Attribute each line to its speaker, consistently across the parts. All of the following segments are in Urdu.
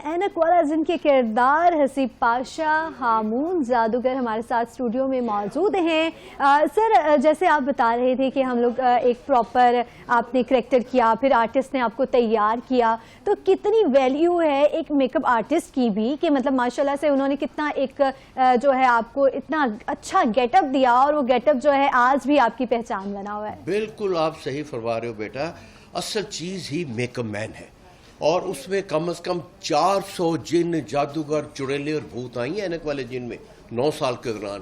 Speaker 1: اینک والا جن کے کردار حسیب پاشا ہامون جادوگر ہمارے ساتھ اسٹوڈیو میں موجود ہیں. سر جیسے آپ بتا رہے تھے کہ ہم لوگ ایک پراپر آپ نے کریکٹر کیا, پھر آرٹسٹ نے آپ کو تیار کیا, تو کتنی ویلیو ہے ایک میک اپ آرٹسٹ کی بھی کہ مطلب ماشاءاللہ سے انہوں نے کتنا ایک جو ہے آپ کو اتنا اچھا گیٹ اپ دیا اور وہ گیٹ اپ جو ہے آج بھی آپ کی پہچان بنا ہوا ہے.
Speaker 2: بالکل آپ صحیح فرما رہے ہو بیٹا, اصل چیز ہی میک اپ مین ہے, اور اس میں کم از کم 400 جن جادوگر چڑیلے اور بھوت آئی ہیں اینک والے جن میں 9 سال کے دوران,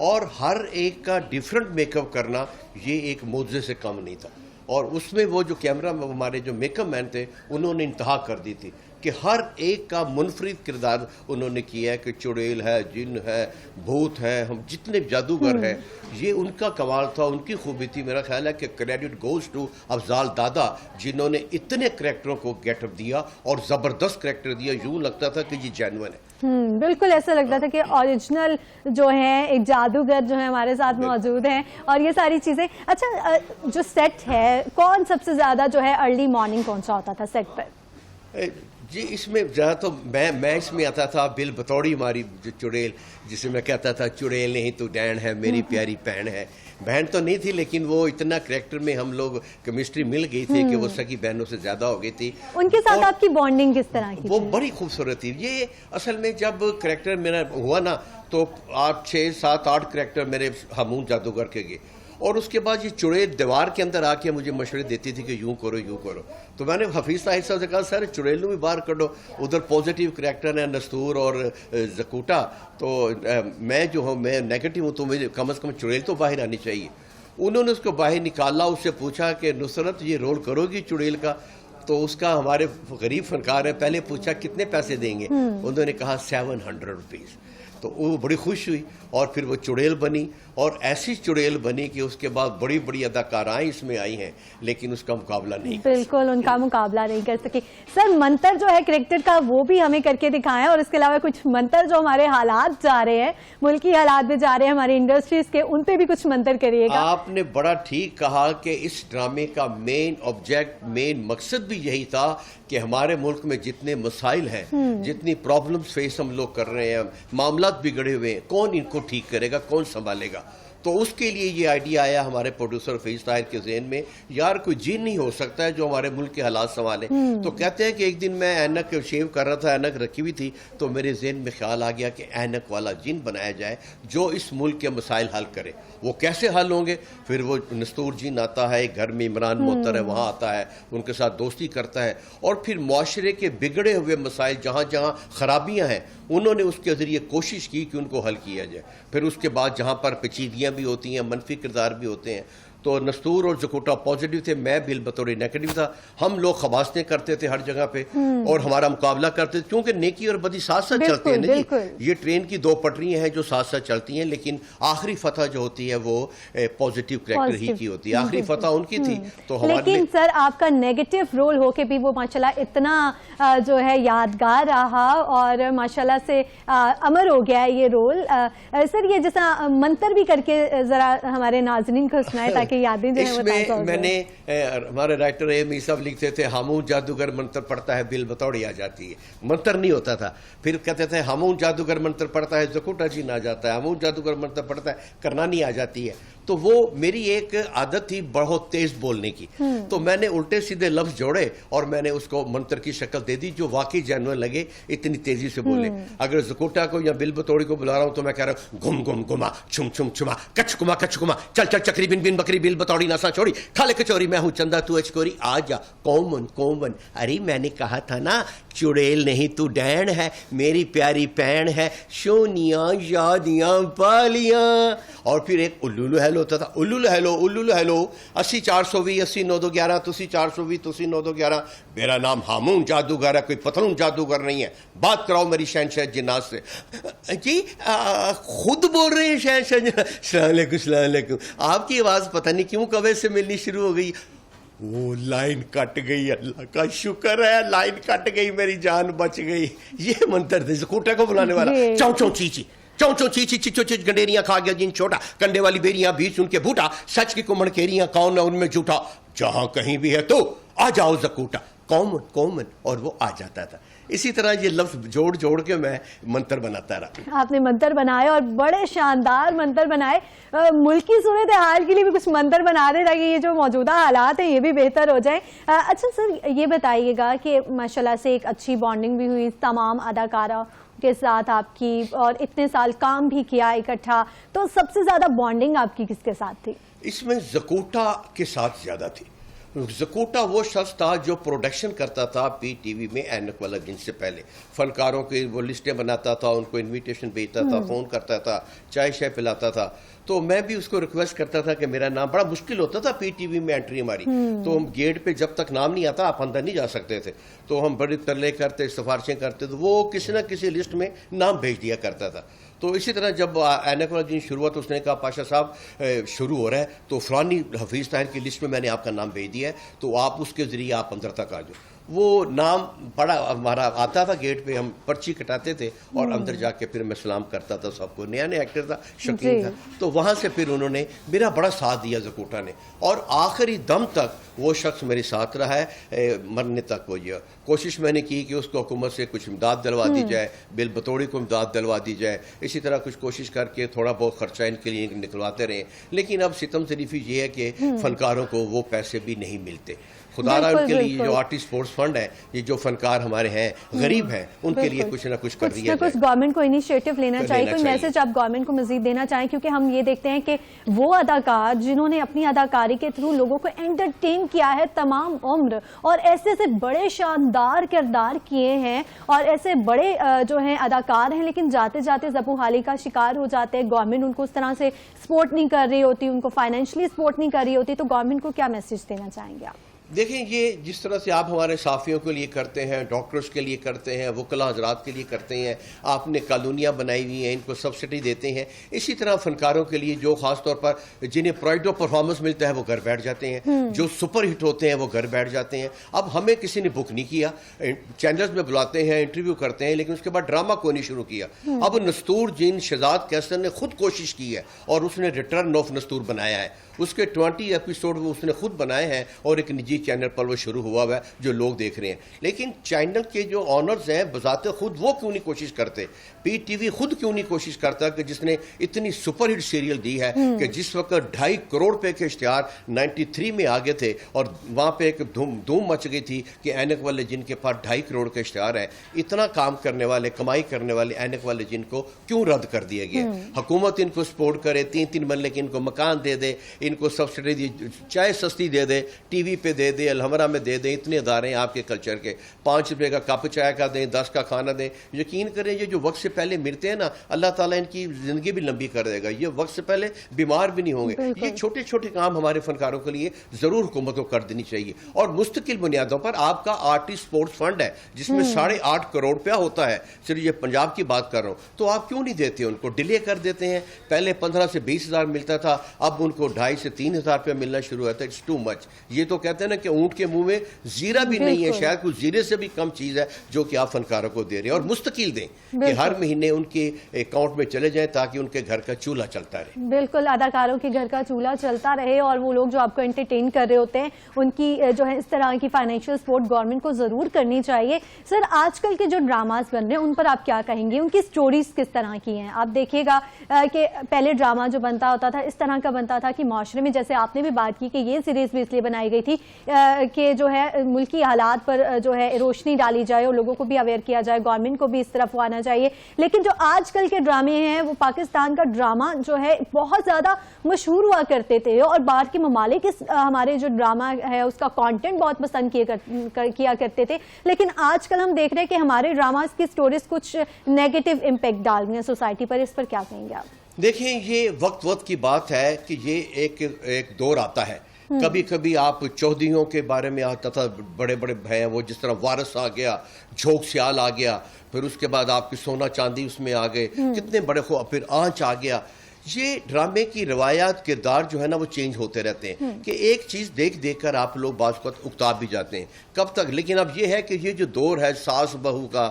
Speaker 2: اور ہر ایک کا ڈیفرنٹ میک اپ کرنا یہ ایک معجزے سے کم نہیں تھا. اور اس میں وہ جو کیمرہ ہمارے جو میک اپ مین تھے انہوں نے انتہا کر دی تھی کہ ہر ایک کا منفرد کردار انہوں نے کیا ہے, کہ چڑیل ہے, جن ہے, بھوت ہے, ہم جتنے جادوگر ہیں یہ ان کا کمال تھا, ان کی خوبی تھی. میرا خیال ہے کہ کریڈٹ گوز ٹو افضال دادا جنہوں نے اتنے کریکٹروں کو گیٹ اپ دیا اور زبردست کریکٹر دیا, یوں لگتا تھا کہ یہ جینوئن ہے.
Speaker 1: بالکل ایسا لگتا تھا کہ اوریجنل جو ہیں ایک جادوگر جو ہے ہمارے ساتھ موجود ہیں اور یہ ساری چیزیں. اچھا جو سیٹ ہے کون سب سے زیادہ جو ہے ارلی مارننگ کون سا ہوتا تھا سیٹ پر؟
Speaker 2: جی اس میں زیادہ تو میں اس میں آتا تھا بل بطوڑی ہماری جو چڑیل, جسے میں کہتا تھا چڑیل نہیں تو ڈین ہے میری پیاری بہن ہے. بہن تو نہیں تھی لیکن وہ اتنا کریکٹر میں ہم لوگ کیمسٹری مل گئی تھی کہ وہ سکی بہنوں سے زیادہ ہو گئی تھی.
Speaker 1: ان کے ساتھ آپ کی بانڈنگ کس طرح کی؟
Speaker 2: وہ بڑی خوبصورت تھی. یہ اصل میں جب کریکٹر میرا ہوا نا تو 8 6 7 8 کریکٹر میرے ہامون جادوگر کے گئے, اور اس کے بعد یہ چڑیل دیوار کے اندر آ کے مجھے مشورے دیتی تھی کہ یوں کرو یوں کرو. تو میں نے حفیظ صاحب سے کہا سر چڑیل بھی باہر کڈو, ادھر پازیٹیو کریکٹر ہیں نستور اور زکوٹا, تو میں جو ہوں میں نیگیٹو ہوں, تو مجھے کم از کم چڑیل تو باہر آنی چاہیے. انہوں نے اس کو باہر نکالا, اس سے پوچھا کہ نصرت یہ رول کرو گی چڑیل کا؟ تو اس کا ہمارے غریب فنکار ہیں پہلے پوچھا کتنے پیسے دیں گے, انہوں نے کہا 700 روپیز. تو وہ بڑی خوش ہوئی اور پھر وہ چڑیل بنی, اور ایسی چڑیل بنی کہ اس کے بعد بڑی بڑی اداکارائیں اس میں آئی ہیں لیکن اس کا مقابلہ نہیں.
Speaker 1: بالکل ان کا مقابلہ نہیں کر سکی. سر منتر جو ہے کریکٹر کا وہ بھی ہمیں کر کے دکھائیں, اور اس کے علاوہ کچھ منتر جو ہمارے حالات جا رہے ہیں, ملکی حالات بھی جا رہے ہیں ہماری انڈسٹریز کے, ان پہ بھی کچھ منتر کریے گا.
Speaker 2: آپ نے بڑا ٹھیک کہا کہ اس ڈرامے کا مین آبجیکٹ مین مقصد بھی یہی تھا کہ ہمارے ملک میں جتنے مسائل ہیں, جتنی پرابلمز فیس ہم لوگ کر رہے ہیں, معاملات بگڑے ہوئے ہیں, کون ان کو ٹھیک کرے گا, کون سنبھالے گا. تو اس کے لیے یہ آئیڈیا آیا ہمارے پروڈیوسر فیض طاہر کے ذہن میں, یار کوئی جن نہیں ہو سکتا ہے جو ہمارے ملک کے حالات سنبھالے. تو کہتے ہیں کہ ایک دن میں اینک شیو کر رہا تھا, اینک رکھی ہوئی تھی, تو میرے ذہن میں خیال آ گیا کہ اینک والا جن بنایا جائے جو اس ملک کے مسائل حل کرے. وہ کیسے حل ہوں گے؟ پھر وہ نستور جن آتا ہے, گھر میں عمران محتر ہے وہاں آتا ہے, ان کے ساتھ دوستی کرتا ہے, اور پھر معاشرے کے بگڑے ہوئے مسائل جہاں جہاں خرابیاں ہیں انہوں نے اس کے ذریعے کوشش کی کہ ان کو حل کیا جائے. پھر اس کے بعد جہاں پر پیچیدگیاں بھی ہوتی ہیں, منفی کردار بھی ہوتے ہیں, تو نستور اور زکوٹا پازیٹیو تھے, میں بل بطور نیگیٹو تھا. ہم لوگ خواستیں کرتے تھے ہر جگہ پہ اور ہمارا مقابلہ کرتے تھے, کیونکہ نیکی اور بدی ساتھ ساتھ چلتے ہیں نا جی. یہ ٹرین کی 2 پٹریاں ہیں جو ساتھ ساتھ چلتی ہیں, لیکن آخری فتح جو ہوتی ہے وہ پازیٹیو کریکٹر ہی کی ہوتی ہے. آخری فتح ان کی تھی. تو
Speaker 1: لیکن سر آپ کا نیگیٹو رول ہو کے بھی وہ ماشاءاللہ اتنا جو ہے یادگار رہا اور ماشاءاللہ سے امر ہو گیا ہے یہ رول. سر یہ جیسا منتر بھی کر کے ذرا ہمارے ناظرین کو سنائے تاکہ یادیں جو ہیں وہ تازہ ہو جائیں.
Speaker 2: میں نے ہمارے رائٹر ایم ای صاحب لکھتے تھے ہامون جادوگر منتر پڑھتا ہے بل بطوڑی آ جاتی ہے. منتر نہیں ہوتا تھا. پھر کہتے تھے ہامون جادوگر منتر پڑھتا ہے زکوٹا جن آ جاتا ہے, ہامون جادوگر منتر پڑھتا ہے کرنانی آ جاتی ہے. تو وہ میری ایک عادت تھی بہت تیز بولنے کی, تو میں نے الٹے سیدھے لفظ جوڑے اور میں نے اس کو منتر کی شکل دے دی جو واقعی جینوئن لگے, اتنی تیزی سے بولے. اگر زکوٹا کو یا بل بطوڑی کو بلا رہا ہوں تو میں کہہ رہا ہوں گم گم گما, چھم چھم چھما, کچ کما کچ کما, چل چل چکری بن بن بکری بل بطوڑی ناسا چھوڑی, کھا لے کچوری, میں ہوں چندہ تو اچکوری, آ جا کومن کومن. ارے میں نے کہا تھا نا چڑیل نہیں تو ڈین ہے میری پیاری پین ہے, شونیاں یادیاں بالیاں. اور پھر ایک الولو ہیلو ہوتا تھا, الولو ہیلو الولو ہیلو, 80 420 80 9211 تسی 420 تسی 9211. میرا نام ہامون جادوگر ہے, کوئی پتلون جادوگر نہیں ہے. بات کراؤ میری شہنشاہ جنات سے. جی خود بول رہے ہیں شہنشاہ جنات. السلام علیکم السلام علیکم. آپ کی آواز پتہ نہیں کیوں کبے سے ملنی شروع ہو گئی. وہ لائن کٹ گئی, اللہ کا شکر ہے لائن کٹ گئی, میری جان بچ گئی. یہ منتر تھے زکوٹا کو بلانے والا. چاؤ چاؤ چیچی چوں چوں چیچی چچو چچ گنڈیریاں کھا گیا جن چھوٹا, کنڈے والی بیریاں بیچ ان کے بھوٹا, سچ کی کمڑ کیریاں کون ہے ان میں جھوٹا, جہاں کہیں بھی ہے تو آ جاؤ زکوٹا, کامن کامن. اور وہ آ جاتا تھا. اسی طرح یہ لفظ جوڑ جوڑ کے میں منتر بناتا رہا.
Speaker 1: آپ نے منتر بنائے اور بڑے شاندار منتر بنائے. ملک کی صورتحال کے لیے بھی کچھ منتر بنا دے تاکہ یہ جو موجودہ حالات ہیں یہ بھی بہتر ہو جائیں. اچھا سر یہ بتائیے گا کہ ماشاءاللہ سے ایک اچھی بانڈنگ بھی ہوئی تمام اداکارہ کے ساتھ آپ کی, اور اتنے سال کام بھی کیا اکٹھا, تو سب سے زیادہ بانڈنگ آپ کی کس کے ساتھ تھی؟
Speaker 2: اس میں زکوٹا کے ساتھ زیادہ تھی. زکوٹا وہ شخص تھا جو پروڈکشن کرتا تھا پی ٹی وی میں اینک والا دن سے پہلے. فنکاروں کی وہ لسٹیں بناتا تھا, ان کو انویٹیشن بھیجتا تھا, فون کرتا تھا, چائے شائے پلاتا تھا. تو میں بھی اس کو ریکویسٹ کرتا تھا کہ میرا نام, بڑا مشکل ہوتا تھا پی ٹی وی میں انٹری ہماری, تو ہم گیٹ پہ جب تک نام نہیں آتا آپ اندر نہیں جا سکتے تھے, تو ہم بڑے ترلے کرتے, سفارشیں کرتے, تو وہ کسی نہ کسی لسٹ میں نام بھیج دیا کرتا تھا. تو اسی طرح جب اینک والا دن شروع ہوا تو اس نے کہا پاشا صاحب شروع ہو رہا ہے تو فلانی حفیظ طاہر کی لسٹ میں میں نے آپ کا نام بھیج دیا ہے, تو آپ اس کے ذریعے آپ اندر تک آ جاؤ. وہ نام بڑا ہمارا آتا تھا گیٹ پہ, ہم پرچی کٹاتے تھے اور اندر جا کے پھر میں سلام کرتا تھا سب کو. نیا نیا ایکٹر تھا, شکیل تھا, تو وہاں سے پھر انہوں نے میرا بڑا ساتھ دیا زکوٹا نے, اور آخری دم تک وہ شخص میرے ساتھ رہا ہے مرنے تک. وہ یہ کوشش میں نے کی کہ اس کو حکومت سے کچھ امداد دلوا دی جائے, بل بطوڑی کو امداد دلوا دی جائے, اسی طرح کچھ کوشش کر کے تھوڑا بہت خرچہ ان کے لیے نکلواتے رہے. لیکن اب ستم شریفی یہ ہے کہ فنکاروں کو وہ پیسے بھی نہیں ملتے. خدا رہا ان کے لیے جو آرٹسٹ سپورٹس فنڈ ہے, یہ جو فنکار ہمارے ہیں غریب ہیں, ان کے لیے کچھ نہ کچھ کر دیا جائے.
Speaker 1: کچھ گورنمنٹ کو انیشیٹو لینا چاہیے, کوئی میسج آپ گورنمنٹ کو مزید دینا چاہیں, کیونکہ ہم یہ دیکھتے ہیں کہ وہ اداکار جنہوں نے اپنی اداکاری کے تھرو لوگوں کو انٹرٹین کیا ہے تمام عمر, اور ایسے ایسے بڑے شاندار کردار کیے ہیں, اور ایسے بڑے جو ہیں اداکار ہیں, لیکن جاتے جاتے زبوں حالی کا شکار ہو جاتے ہیں. گورنمنٹ ان کو اس طرح سے سپورٹ نہیں کر رہی ہوتی, ان کو فائنینشلی سپورٹ نہیں کر رہی ہوتی, تو گورنمنٹ کو کیا میسج دینا چاہیں گے آپ؟
Speaker 2: دیکھیں, یہ جس طرح سے آپ ہمارے صحافیوں کے لیے کرتے ہیں, ڈاکٹرز کے لیے کرتے ہیں, وکلا حضرات کے لیے کرتے ہیں, آپ نے کالونیاں بنائی ہوئی ہیں, ان کو سبسڈی دیتے ہیں, اسی طرح فنکاروں کے لیے جو خاص طور پر جنہیں پرائڈ آف پرفارمنس ملتا ہے وہ گھر بیٹھ جاتے ہیں, جو سپر ہٹ ہوتے ہیں وہ گھر بیٹھ جاتے ہیں. اب ہمیں کسی نے بک نہیں کیا, چینلز میں بلاتے ہیں, انٹرویو کرتے ہیں, لیکن اس کے بعد ڈرامہ کوئی نہیں شروع کیا. اب نستور جین شہزاد کیسر نے خود کوشش کی ہے اور اس نے ریٹرن آف نستور بنایا ہے. اس کے 20 ایپیسوڈ وہ اس نے خود بنائے ہیں, اور ایک نجی چینل پر وہ شروع ہوا ہے جو لوگ دیکھ رہے ہیں. لیکن چینل کے جو آنرز ہیں بذات خود وہ کیوں نہیں کوشش کرتے, پی ٹی وی خود کیوں نہیں کوشش کرتا, کہ جس نے اتنی سپر ہٹ سیریل دی ہے کہ جس وقت 2.5 کروڑ روپے کے اشتہار 93 میں آگے تھے, اور وہاں پہ ایک دھوم مچ گئی تھی کہ اینک والے جن کے پاس 2.5 کروڑ کے اشتہار ہے, اتنا کام کرنے والے, کمائی کرنے والے اینک والے جن کو کیوں رد کر دیا گیا. حکومت ان کو سپورٹ کرے, 3 مرلے کے ان کو مکان دے دے, ان کو سبسڈی دی, چائے سستی دے دے, ٹی وی پہ دے دے, الحمرہ میں دے دیں, اتنے ادارے ہیں آپ کے کلچر کے, 5 روپے کا کپ چائے کا دیں, 10 کا کھانا دیں. یقین کریں یہ جو وقت سے پہلے ملتے ہیں نا, اللہ تعالیٰ ان کی زندگی بھی لمبی کر دے گا, یہ وقت سے پہلے بیمار بھی نہیں ہوں گے. یہ چھوٹے چھوٹے کام ہمارے فنکاروں کے لیے ضرور حکومت کو کر دینی چاہیے, اور مستقل بنیادوں پر. آپ کا آرٹسٹ سپورٹس فنڈ ہے جس میں 8.5 کروڑ روپیہ ہوتا ہے, صرف یہ پنجاب کی بات کر رہا ہوں, تو آپ کیوں نہیں دیتے ان کو, ڈیلے کر دیتے ہیں. پہلے 15 سے 20 ہزار ملتا تھا, اب ان کو 2.5 سے 3 ہزار روپیہ ملنا شروع ہوتا ہے. It's too much. یہ تو کہتے ہیں نا کہ اونٹ کے منہ میں زیرہ بھی نہیں ہے, شاید کچھ زیرے سے بھی کم چیز ہے جو کہ آپ فنکاروں کو دے رہے ہیں, اور مستقل دیں کہ ہر مہینے ان کے اکاؤنٹ میں چلے جائیں تاکہ ان کے گھر کا چولہا چلتا رہے.
Speaker 1: بالکل, اداکاروں کے گھر کا چولہا چلتا رہے, اور وہ لوگ جو آپ کو انٹرٹین کر رہے ہوتے ہیں ان کی جو ہے اس طرح کی فائنینشیل سپورٹ گورنمنٹ کو ضرور کرنی چاہیے. سر آج کل کے جو ڈراماز بن رہے ہیں ان پر آپ کیا کہیں گے, ان کی سٹوریز کس طرح کی ہیں؟ آپ دیکھیے گا کہ پہلے ڈرامہ جو بنتا ہوتا تھا اس طرح کا بنتا تھا کہ معاشرے میں, جیسے آپ نے بھی بات کی کہ یہ سیریز بھی اس لیے بنائی گئی تھی کہ جو ہے ملکی حالات پر جو ہے روشنی ڈالی جائے اور لوگوں کو بھی اویئر کیا جائے, گورنمنٹ کو بھی اس طرف آنا چاہیے. لیکن جو آج کل کے ڈرامے ہیں وہ پاکستان کا ڈرامہ جو ہے بہت زیادہ مشہور ہوا کرتے تھے, اور باہر کے ممالک ہمارے جو ڈرامہ ہے اس کا کانٹینٹ بہت پسند کیا کرتے تھے. لیکن آج کل ہم دیکھ رہے ہیں کہ ہمارے ڈراماز کی سٹوریز کچھ نیگیٹو امپیکٹ ڈال رہی ہیں سوسائٹی پر, اس پر کیا کہیں گے آپ؟
Speaker 2: دیکھیں, یہ وقت کی بات ہے کہ یہ ایک دور آتا ہے. کبھی کبھی آپ چودھریوں کے بارے میں آتا تھا, بڑے بڑے ہیں وہ, جس طرح وارث آ گیا, جھوک سیال آ گیا, پھر اس کے بعد آپ کی سونا چاندی اس میں آ گئے, کتنے بڑے پھر آنچ آ گیا. یہ ڈرامے کی روایات کردار جو ہے نا وہ چینج ہوتے رہتے ہیں کہ ایک چیز دیکھ دیکھ کر آپ لوگ بعض وقت اکتا بھی جاتے ہیں کب تک. لیکن اب یہ ہے کہ یہ جو دور ہے ساس بہو کا,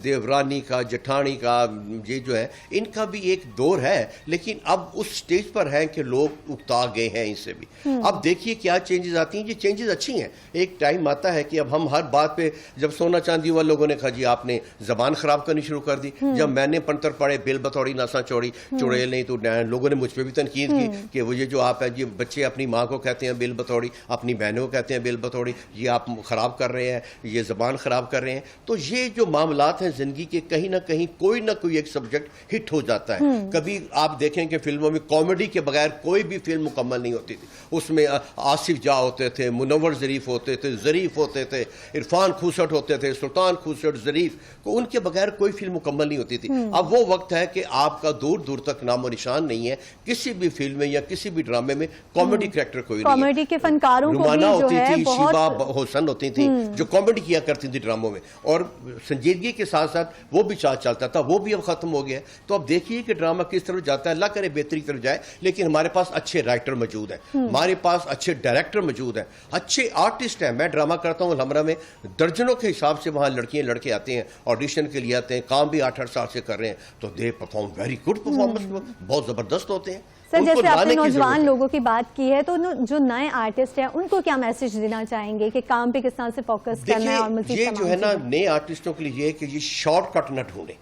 Speaker 2: دیورانی کا, جٹھانی کا, یہ جو ہے ان کا بھی ایک دور ہے, لیکن اب اس سٹیج پر ہے کہ لوگ اکتا گئے ہیں ان سے بھی. اب دیکھیے کیا چینجز آتی ہیں. یہ چینجز اچھی ہیں. ایک ٹائم آتا ہے کہ اب ہم ہر بات پہ, جب سونا چاندی والے لوگوں نے کہا جی آپ نے زبان خراب کرنی شروع کر دی, جب میں نے پنتر پڑھے بل بتوڑی ناسا چوڑی چڑیل نہیں تو لوگوں نے مجھ پہ بھی تنقید کی کہ وہ یہ جو آپ ہے یہ بچے اپنی ماں کو کہتے ہیں بل بتوڑی, اپنی بہنوں کو کہتے ہیں بل بتوڑی, یہ آپ خراب کر رہے ہیں, یہ زبان خراب کر رہے ہیں. تو یہ جو معاملات ہیں زندگی کے کہیں نہ کہیں کوئی نہ کوئی ایک سبجیکٹ ہٹ ہو جاتا ہے. کبھی آپ دیکھیں کہ فلموں میں کامیڈی کے بغیر کوئی بھی فلم مکمل نہیں ہوتی تھی. اس میں آصف جا ہوتے تھے, منور ظریف ہوتے تھے, ظریف ہوتے تھے, عرفان کھوسٹ ہوتے تھے, سلطان کھوسٹ, ظریف, ان کے بغیر کوئی فلم مکمل نہیں ہوتی تھی. اب وہ وقت ہے کہ آپ کا دور دور تک نام و نشان نہیں ہے کسی بھی فلم میں یا کسی بھی ڈرامے میں کامیڈی کریکٹر کوئی نہیں ہے.
Speaker 1: کامیڈی کے فنکاروں کو بھی جو ہے
Speaker 2: شیبہ حسن ہوتی تھی جو کامیڈی کیا کرتی تھی ڈراموں میں, اور سنجیدگی کے ساتھ ساتھ وہ بھی چلتا تھا, وہ بھی اب ختم ہو گیا. تو اب دیکھیے کہ ڈرامہ کس طرف جاتا ہے. اللہ کرے بہتری طرف جائے, لیکن ہمارے پاس اچھے رائٹر موجود ہیں, ہمارے پاس اچھے ڈائریکٹر موجود ہیں, اچھے آرٹسٹ ہیں. میں ڈرامہ کرتا ہوں الحمرہ میں, درجنوں کے حساب سے وہاں لڑکیاں لڑکے آتے ہیں, آڈیشن کے لیے آتے ہیں, کام بھی 8-8 سال سے کر رہے ہیں, تو they perform very good performance, بہت زبردست ہوتے ہیں.
Speaker 1: سر جیسے آپ نے نوجوان لوگوں کی بات کی ہے, تو جو نئے آرٹسٹ ہیں ان کو کیا میسج دینا چاہیں گے کہ کام پہ کس طرح سے فوکس کرنا ہے؟ اور
Speaker 2: یہ جو ہے نا نئے آرٹسٹوں کے لیے یہ کہ یہ شارٹ کٹ نہ ڈھونڈیں.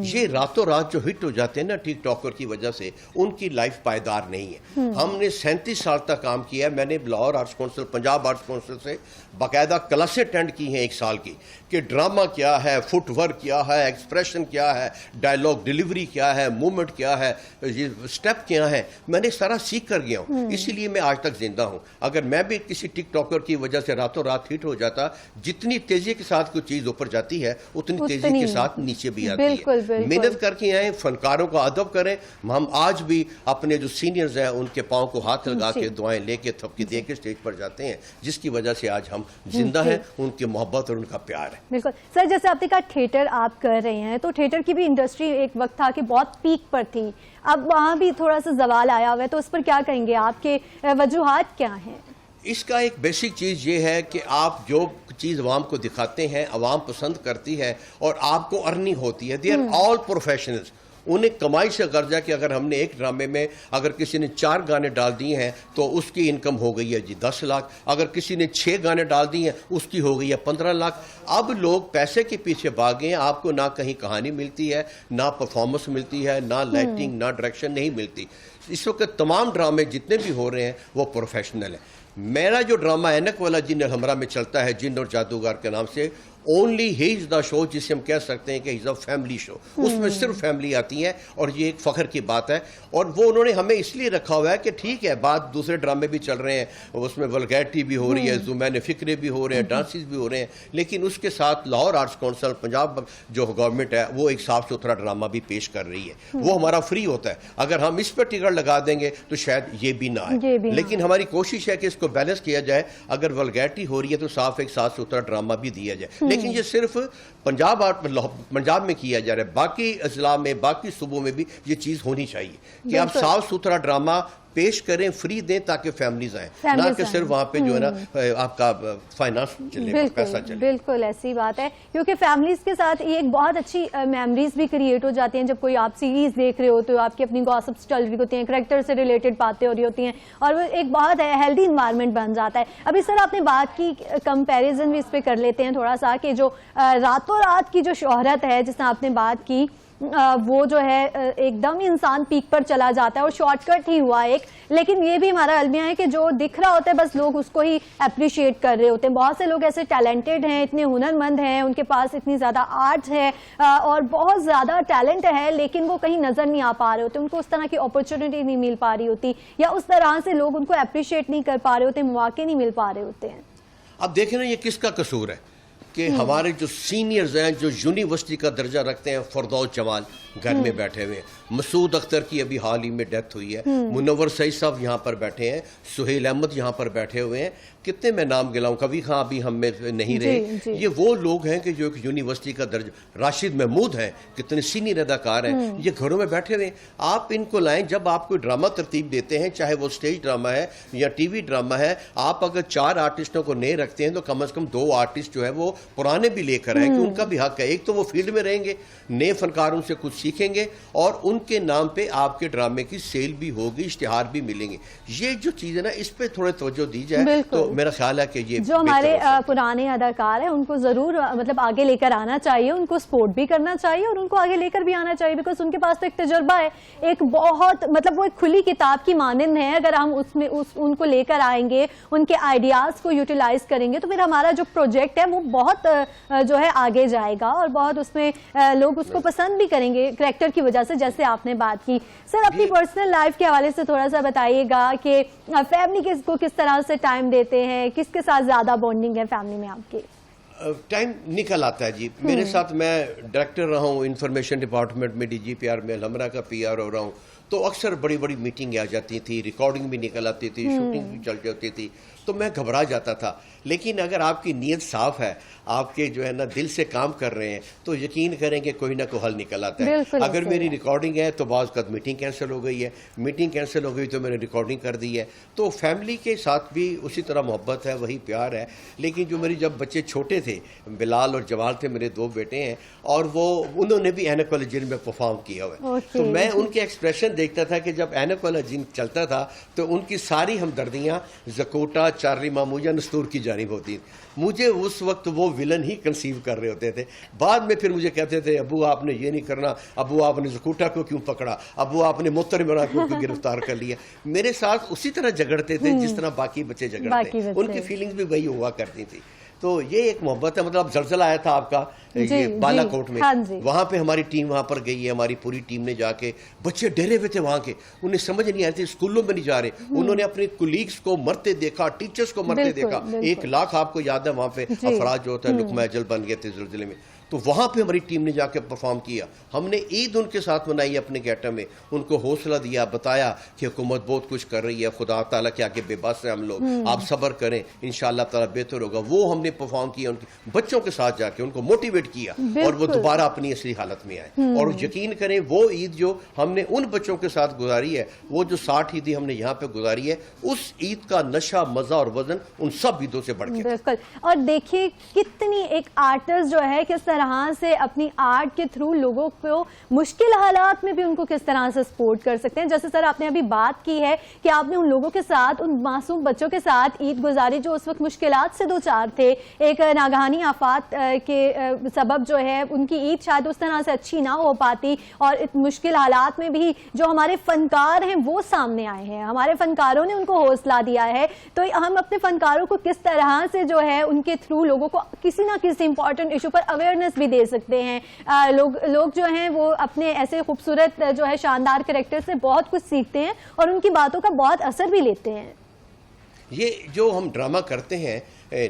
Speaker 2: یہ راتوں رات جو ہٹ ہو جاتے ہیں نا ٹک ٹاکر کی وجہ سے, ان کی لائف پائیدار نہیں ہے. ہم نے 37 سال تک کام کیا ہے. میں نے Lahore arts council, Punjab arts council سے باقاعدہ کلاسیں اٹینڈ کی ہیں 1 سال کی, کہ ڈرامہ کیا ہے, فٹ ورک کیا ہے, ایکسپریشن کیا ہے, ڈائلاگ ڈیلیوری کیا ہے, موومنٹ کیا ہے, یہ سٹیپ کیا ہے. میں نے سارا سیکھ کر گیا ہوں, اسی لیے میں آج تک زندہ ہوں. اگر میں بھی کسی ٹک ٹاکر کی وجہ سے راتوں رات ہٹ ہو جاتا, جتنی تیزی کے ساتھ کوئی چیز اوپر جاتی ہے اتنی تیزی کے ساتھ نیچے بھی آتی ہے. محنت کر کے آئیں, فنکاروں کا ادب کریں. ہم آج بھی اپنے جو سینئرز ہیں ان کے پاؤں کو ہاتھ لگا کے دعائیں لے کے تھپکی دے کے اسٹیج پر جاتے ہیں, جس کی وجہ سے آج ہم زندہ ہیں. ان کی محبت اور ان کا پیار ہے.
Speaker 1: بالکل سر, جیسے آپ نے کہا تھیٹر آپ کر رہے ہیں, تو تھیٹر کی بھی انڈسٹری ایک وقت تھا کہ بہت پیک پر تھی, اب وہاں بھی تھوڑا سا زوال آیا ہوا ہے, تو اس پر کیا کہیں گے؟ آپ کے وجوہات کیا ہیں؟
Speaker 2: اس کا ایک بیسک چیز یہ ہے کہ آپ جو چیز عوام کو دکھاتے ہیں عوام پسند کرتی ہے اور آپ کو ارننگ ہوتی ہے. They are all professionals. انہیں کمائی سے غرض ہے کہ اگر ہم نے ایک ڈرامے میں اگر کسی نے 4 گانے ڈال دیے ہیں تو اس کی انکم ہو گئی ہے جی 10 لاکھ, اگر کسی نے 6 گانے ڈال دیے ہیں اس کی ہو گئی ہے 15 لاکھ. اب لوگ پیسے کے پیچھے بھاگے ہیں. آپ کو نہ کہیں کہانی ملتی ہے, نہ پرفارمنس ملتی ہے, نہ لائٹنگ, نہ ڈائریکشن نہیں ملتی. اس وقت تمام ڈرامے جتنے بھی ہو رہے ہیں وہ پروفیشنل ہیں. میرا جو ڈرامہ اینک والا جن الحمرہ میں چلتا ہے, جن اور جادوگر کے نام سے, اونلی ہی از دا شو, جسے ہم کہہ سکتے ہیں کہ از اے فیملی شو. اس میں صرف فیملی آتی ہے اور یہ ایک فخر کی بات ہے. اور وہ انہوں نے ہمیں اس لیے رکھا ہوا ہے کہ ٹھیک ہے بات دوسرے ڈرامے بھی چل رہے ہیں, اس میں ولگیرٹی بھی ہو رہی ہے, زمین فکرے بھی ہو رہے ہیں, ڈانسز بھی ہو رہے ہیں, لیکن اس کے ساتھ لاہور آرٹس کونسل, پنجاب جو گورنمنٹ ہے, وہ ایک صاف ستھرا ڈرامہ بھی پیش کر رہی ہے. وہ ہمارا فری ہوتا ہے. اگر ہم اس پہ ٹکٹ لگا دیں گے تو شاید یہ بھی نہ آئے, لیکن ہماری کوشش ہے کہ اس کو بیلنس کیا جائے. اگر ولگیرٹی ہو رہی ہے تو صاف ایک صاف ستھرا ڈرامہ بھی دیا جائے. لیکن یہ صرف پنجاب میں کیا جا رہا ہے, باقی اضلاع میں, باقی صوبوں میں بھی یہ چیز ہونی چاہیے کہ آپ صاف ستھرا ڈرامہ پیش کریں, فری دیں, تاکہ فیملیز آئیں, نہ کہ صرف وہاں پہ جو ہے نا آپ کا فائنانس چلے, پیسہ چلے.
Speaker 1: بالکل ایسی بات ہے, کیونکہ فیملیز کے ساتھ یہ ایک بہت اچھی میموریز بھی کریٹ ہو جاتی ہیں. جب کوئی آپ سیریز دیکھ رہے ہو تو آپ کی اپنی گاسپس چل رہی ہوتی ہیں, کریکٹر سے ریلیٹڈ باتیں ہو رہی ہوتی ہیں, اور وہ ایک بہت ہیلدی انوائرمنٹ بن جاتا ہے. ابھی سر آپ نے بات کی, کمپیریزن بھی اس پہ کر لیتے ہیں تھوڑا سا, کہ جو راتوں رات کی جو شہرت ہے جس نے آپ نے بات کی, وہ جو ہے ایک دم انسان پیک پر چلا جاتا ہے اور شارٹ کٹ ہی ہوا ایک. لیکن یہ بھی ہمارا المیہ ہے کہ جو دکھ رہا ہوتا ہے بس لوگ اس کو ہی اپریشیٹ کر رہے ہوتے ہیں. بہت سے لوگ ایسے ٹیلنٹڈ ہیں, اتنے ہنرمند ہیں, ان کے پاس اتنی زیادہ آرٹ ہے اور بہت زیادہ ٹیلنٹ ہے, لیکن وہ کہیں نظر نہیں آ پا رہے ہوتے, ان کو اس طرح کی اپرچونٹی نہیں مل پا رہی ہوتی, یا اس طرح سے لوگ ان کو اپریشیٹ نہیں کر پا رہے ہوتے, مواقع نہیں مل پا رہے ہوتے ہیں.
Speaker 2: اب دیکھیں نا یہ کس کا قصور ہے کہ ہمارے جو سینئرز ہیں جو یونیورسٹی کا درجہ رکھتے ہیں، فردوس جمال گھر میں بیٹھے ہوئے ہیں، مسعود اختر کی ابھی حال ہی میں ڈیتھ ہوئی ہے، منور سعید صاحب یہاں پر بیٹھے ہیں، سہیل احمد یہاں پر بیٹھے ہوئے ہیں، کتنے میں نام گلاؤں، کبھی خان ابھی ہم میں نہیں رہے، یہ وہ لوگ ہیں کہ جو ایک یونیورسٹی کا درجہ، راشد محمود ہیں، کتنے سینئر اداکار ہیں، یہ گھروں میں بیٹھے ہوئے ہیں. آپ ان کو لائیں. جب آپ کوئی ڈرامہ ترتیب دیتے ہیں، چاہے وہ سٹیج ڈرامہ ہے یا ٹی وی ڈرامہ ہے، آپ اگر 4 آرٹسٹوں کو نئے رکھتے ہیں تو کم از کم 2 آرٹسٹ جو ہے وہ پرانے بھی لے کر آئیں، کہ ان کا بھی حق ہے. ایک تو وہ فیلڈ میں رہیں گے، نئے فنکاروں سے کچھ سیکھیں گے، اور ان کے نام پہ آپ کے ڈرامے کی سیل بھی ہوگی، اشتہار بھی ملیں گے. یہ جو چیز ہے نا، اس پہ تھوڑے توجہ دی جائے تو میرا خیال ہے کہ یہ
Speaker 1: جو ہمارے پرانے اداکار ہیں ان کو ضرور مطلب آگے لے کر آنا چاہیے، ان کو سپورٹ بھی کرنا چاہیے اور ان کو آگے لے کر بھی آنا چاہیے، بیکاز ان کے پاس تو ایک تجربہ ہے، ایک بہت مطلب وہ ایک کھلی کتاب کی مانند ہے. اگر ہم اس میں ان کو لے کر آئیں گے، ان کے آئیڈیاز کو یوٹیلائز کریں گے، تو پھر ہمارا جو پروجیکٹ ہے وہ بہت جو ہے آگے جائے گا، اور بہت اس میں لوگ اس کو پسند بھی کریں گے کریکٹر کی وجہ سے، جیسے آپ نے بات کی. سر اپنی پرسنل لائف کے حوالے سے تھوڑا سا بتائیے گا کہ فیملی کو کس طرح سے ٹائم دیتے ہیں، کس کے ساتھ زیادہ بانڈنگ ہے فیملی میں آپ کے؟
Speaker 2: ٹائم نکل آتا ہے جی. میرے ساتھ، میں ڈائریکٹر رہا ہوں انفارمیشن ڈپارٹمنٹ میں، ڈی جی پی آر میں، الحمرہ کا پی آر ہو رہا ہوں، تو اکثر بڑی بڑی میٹنگیں آ جاتی تھی، ریکارڈنگ بھی نکل آتی تھی، شوٹنگ بھی چل جاتی تھی، تو میں گھبرا جاتا تھا. لیکن اگر آپ کی نیت صاف ہے، آپ کے جو ہے نا دل سے کام کر رہے ہیں، تو یقین کریں کہ کوئی نہ کوئی حل نکل آتا ہے. اگر میری ریکارڈنگ ہے تو بعض اوقات میٹنگ کینسل ہو گئی ہے، میٹنگ کینسل ہو گئی تو میں نے ریکارڈنگ کر دی ہے. تو فیملی کے ساتھ بھی اسی طرح محبت ہے، وہی پیار ہے. لیکن جو میری جب بچے چھوٹے تھے، بلال اور جمال تھے، میرے 2 بیٹے ہیں، اور انہوں نے بھی اینک والا جن میں پرفارم کیا ہوا ہے، تو میں ان کے ایکسپریشن دیکھتا تھا کہ جب اینک والا جن چلتا تھا تو ان کی ساری ہمدردیاں زکوٹا، چارلی مامو یا نستور کی جانب ہوتی. مجھے اس وقت وہ ولن ہی کنسیو کر رہے ہوتے تھے. بعد میں پھر مجھے کہتے تھے، ابو آپ نے یہ نہیں کرنا، ابو آپ نے زکوٹا کو کیوں پکڑا، ابو آپ نے محترمہ کو کیوں گرفتار کر لیا. میرے ساتھ اسی طرح جھگڑتے تھے جس طرح باقی بچے جھگڑتے ہیں، ان کی فیلنگز بھی وہی ہوا کرتی تھی. تو یہ ایک محبت ہے. مطلب زلزلہ آیا تھا آپ کا یہ بالا کوٹ میں، وہاں پہ ہماری ٹیم وہاں پر گئی ہے، ہماری پوری ٹیم نے جا کے، بچے ڈرے ہوئے تھے وہاں کے، انہیں سمجھ نہیں آئی تھی، اسکولوں میں نہیں جا رہے، انہوں نے اپنے کولیگز کو مرتے دیکھا، ٹیچرز کو مرتے دیکھا. 1 لاکھ آپ کو یاد ہے وہاں پہ افراد جو ہوتا ہے لقمہ اجل بن گئے تھے زلزلے میں. تو وہاں پہ ہماری ٹیم نے جا کے پرفارم کیا. ہم نے عید ان کے ساتھ منائی اپنے گیٹر میں، ان کو حوصلہ دیا، بتایا کہ حکومت بہت کچھ کر رہی ہے، خدا تعالیٰ کے آگے بے بس ہے ہم لوگ، آپ صبر کریں، انشاءاللہ تعالیٰ بہتر ہوگا. وہ ہم نے پرفارم کیا ان کے بچوں کے ساتھ جا کے، ان کو موٹیویٹ کیا، اور وہ دوبارہ اپنی اصلی حالت میں آئے. اور یقین کریں وہ عید جو ہم نے ان بچوں کے ساتھ گزاری ہے، وہ جو 60 عیدیں ہم نے یہاں پہ گزاری ہے، اس عید کا نشہ، مزہ اور وزن ان سب عیدوں سے بڑھ کے.
Speaker 1: بالکل. اور دیکھیے کتنی ایک آرٹسٹ جو ہے کس طرح سے اپنی آرٹ کے تھرو لوگوں کو مشکل حالات میں بھی ان کو کس طرح سے سپورٹ کر سکتے ہیں. جیسے سر آپ نے ابھی بات کی ہے کہ آپ نے ان لوگوں کے ساتھ، ان معصوم بچوں کے ساتھ عید گزاری جو اس وقت مشکلات سے دوچار تھے، ایک ناگہانی آفات کے سبب جو ہے ان کی عید شاید اس طرح سے اچھی نہ ہو پاتی، اور مشکل حالات میں بھی جو ہمارے فنکار ہیں وہ سامنے آئے ہیں، ہمارے فنکاروں نے ان کو حوصلہ دیا ہے. تو ہم اپنے فنکاروں کو کس طرح سے جو ہے ان کے تھرو لوگوں کو کسی نہ کسی امپورٹنٹ ایشو پر اویئرنیس بھی دے سکتے ہیں. لوگ جو ہیں وہ اپنے ایسے خوبصورت جو ہے شاندار کریکٹر سے بہت کچھ سیکھتے ہیں اور ان کی باتوں کا بہت اثر بھی لیتے ہیں.
Speaker 2: یہ جو ہم ڈرامہ کرتے ہیں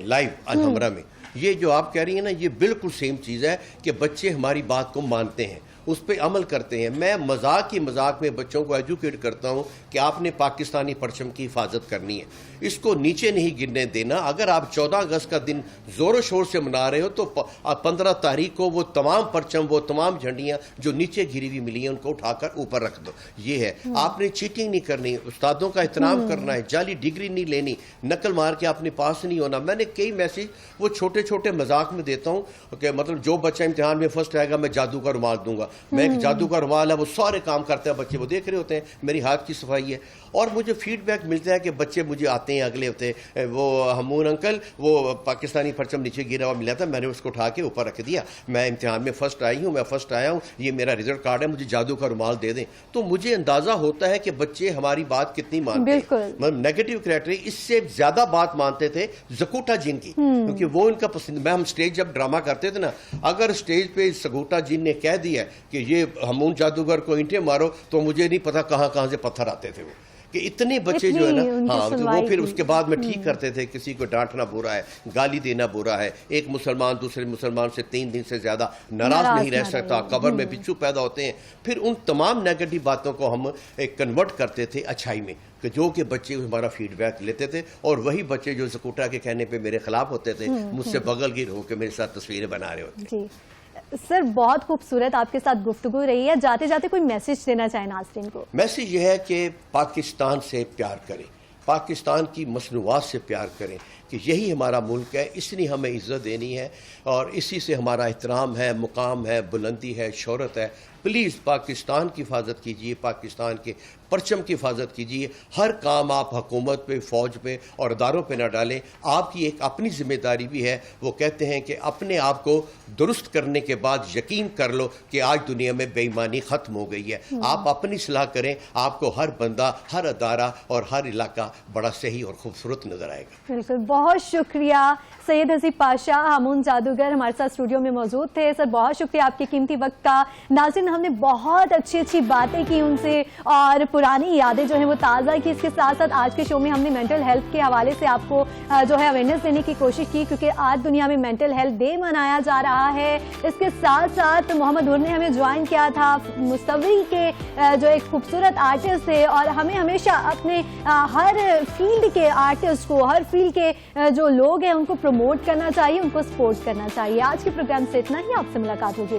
Speaker 2: لائیو الحمرہ میں، یہ جو آپ کہہ رہی ہیں نا، یہ بالکل سیم چیز ہے کہ بچے ہماری بات کو مانتے ہیں، اس پہ عمل کرتے ہیں. میں مذاق میں بچوں کو ایجوکیٹ کرتا ہوں کہ آپ نے پاکستانی پرچم کی حفاظت کرنی ہے، اس کو نیچے نہیں گرنے دینا. اگر آپ 14 اگست کا دن زور و شور سے منا رہے ہو تو 15 تاریخ کو وہ تمام پرچم، وہ تمام جھنڈیاں جو نیچے گری ہوئی ملی ہیں، ان کو اٹھا کر اوپر رکھ دو. یہ ہے، آپ نے چیٹنگ نہیں کرنی، استادوں کا احترام کرنا ہے، جعلی ڈگری نہیں لینی، نقل مار کے اپنے پاس نہیں ہونا. میں نے کئی میسیج وہ چھوٹے چھوٹے مذاق میں دیتا ہوں کہ مطلب جو بچہ امتحان میں فرسٹ آئے گا میں جادو کا رومال دوں گا. میں ایک جادو کا رومال ہے، وہ سارے کام کرتا ہے، بچے وہ دیکھ رہے ہوتے ہیں، میری ہاتھ کی صفائی ہے. اور مجھے فیڈ بیک ملتا ہے کہ بچے مجھے آتے ہیں اگلے ہفتے، وہ ہمون انکل وہ پاکستانی پرچم نیچے گرا ہوا ملا تھا، میں نے اس کو اٹھا کے اوپر رکھ دیا، میں امتحان میں فرسٹ آئی ہوں، میں فرسٹ آیا ہوں، یہ میرا ریزلٹ کارڈ ہے، مجھے جادو کا رومال دے دیں. تو مجھے اندازہ ہوتا ہے کہ بچے ہماری بات کتنی مانتے ہیں. مطلب نیگیٹو کریکٹر اس سے زیادہ بات مانتے تھے زکوٹا جن کی، کیونکہ وہ ان کا پسند. میں ہم اسٹیج جب ڈرامہ کرتے تھے نا، اگر اسٹیج پہ زکوٹا جن نے کہہ دیا کہ یہ ہمون جادوگر کو اینٹیں مارو، تو مجھے نہیں پتا کہاں سے پتھر آتے تھے وہ. کہ اتنے بچے جو ہے
Speaker 1: اتنی
Speaker 2: نا
Speaker 1: ان کی
Speaker 2: ہاں تو وہ
Speaker 1: سنوائی
Speaker 2: پھر
Speaker 1: کی۔
Speaker 2: اس کے بعد میں ٹھیک کرتے تھے، کسی کو ڈانٹنا برا ہے، گالی دینا برا ہے، ایک مسلمان دوسرے مسلمان سے 3 دن سے زیادہ ناراض نہیں رہ سکتا، قبر میں بچھو پیدا ہوتے ہیں۔ پھر ان تمام نیگیٹو باتوں کو ہم کنورٹ کرتے تھے اچھائی میں، کہ جو کہ بچے ہمارا فیڈ بیک لیتے تھے، اور وہی بچے جو زکوٹا کے کہنے پہ میرے خلاف ہوتے تھے مجھ سے بغل گیر ہو کے میرے ساتھ تصویریں بنا رہے ہوتے۔
Speaker 1: جی سر، بہت خوبصورت آپ کے ساتھ گفتگو رہی ہے، جاتے جاتے کوئی میسج دینا چاہیں ناظرین کو؟
Speaker 2: میسج یہ ہے کہ پاکستان سے پیار کریں، پاکستان کی مصنوعات سے پیار کریں، کہ یہی ہمارا ملک ہے، اس نے ہمیں عزت دینی ہے اور اسی سے ہمارا احترام ہے، مقام ہے، بلندی ہے، شہرت ہے۔ پلیز پاکستان کی حفاظت کیجیے، پاکستان کے پرچم کی حفاظت کیجیے۔ ہر کام آپ حکومت پہ، فوج پہ اور اداروں پہ نہ ڈالیں، آپ کی ایک اپنی ذمہ داری بھی ہے۔ وہ کہتے ہیں کہ اپنے آپ کو درست کرنے کے بعد یقین کر لو کہ آج دنیا میں بے ایمانی ختم ہو گئی ہے۔ آپ اپنی اصلاح کریں، آپ کو ہر بندہ، ہر ادارہ اور ہر علاقہ بڑا صحیح اور خوبصورت نظر آئے گا۔
Speaker 1: بالکل، بہت شکریہ سید حسیب پاشا ہامون جادوگر ہمارے ساتھ اسٹوڈیو میں موجود تھے۔ سر بہت شکریہ آپ کے قیمتی وقت کا۔ ناظرین، ہم نے بہت اچھی باتیں کی ان سے اور پرانی یادیں جو ہیں وہ تازہ کی۔ اس کے ساتھ ساتھ آج کے شو میں ہم نے مینٹل ہیلتھ کے حوالے سے آپ کو جو ہے اویئرنیس دینے کی کوشش کی، کیونکہ آج دنیا میں مینٹل ہیلتھ ڈے منایا جا رہا ہے۔ اس کے ساتھ ساتھ محمد حور نے ہمیں جوائن کیا تھا، مصوری کے جو ایک خوبصورت آرٹسٹ تھے، اور ہمیں ہمیشہ اپنے ہر فیلڈ کے آرٹسٹ کو، ہر فیلڈ کے جو لوگ ہیں ان کو پروموٹ کرنا چاہیے، ان کو سپورٹ کرنا چاہیے۔ آج کے پروگرام سے اتنا ہی، آپ سے ملاقات ہوگی۔